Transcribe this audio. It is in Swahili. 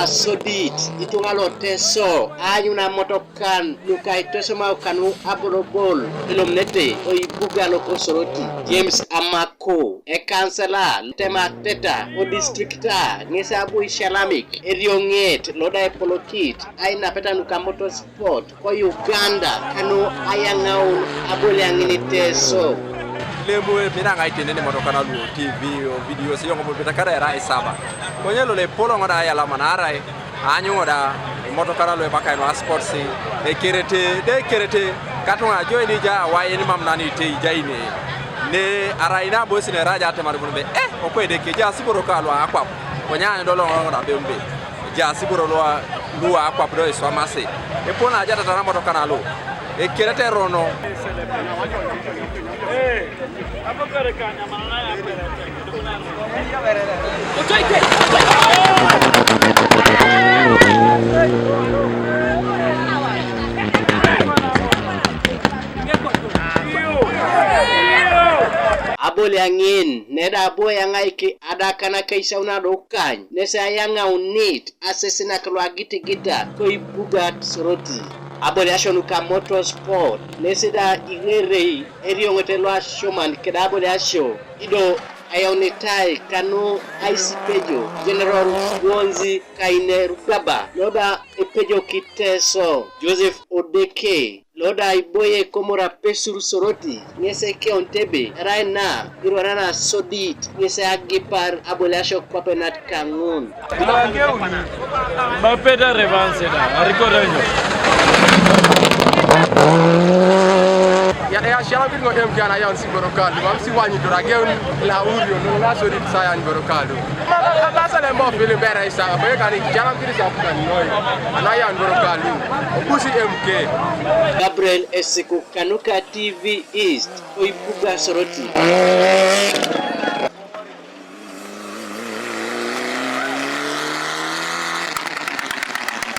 sodit itungalo Iteso ayuna Amotokan nuka Iteso mau kanu aborobol ilomnete oibuga loko soroti James Amako kansela tema teta o districta ngesa abu ishalamik erionget loda polokit aina peta nuka motorsport ko Uganda kanu ayangau abolyangini Iteso lemo miranga itene ne Amotokan alu TV o video se yongo beta kada era isaba konyelo le polo ngoda ya la manara anyo ngoda Amotokan alu baka no sports e kerete katonga joini ja waye ni mamnani te jaine ne araina bosine raja temar bunbe o ko de ke ja siboro kalo akwa konya ndolo ngoda bembe ja siboro lo akwa do so amase e pona ja tata Amotokan alu e kerete rono abole angin neda boya ngaiki adakana kaisa una dokany nesa yanga unit asesina kalwa gita ko ibuga soroti abole ashonuka motorsport nesida igere eriongote lwa showman kedabole asho ido ayonitai kanu pejo general Wonzi kaine rugaba loda epejo Iteso Joseph Odeke loda iboye komora pesuru soroti ngese ke ontebe raina girwana sodit ngese agipar abolasho kwapenat kangun mapeda revanse da ricordaño ya shala bingo mjana ya nsiboro kalu mamsi wanyi dorageun la urio no la sodit saya ngoro kalu basa le mo fili bere isa ko kali shala bingo sa fukan noy anaya ngoro kalu okusi MK Gabriel Esiku Kanuka TV East oibuga soroti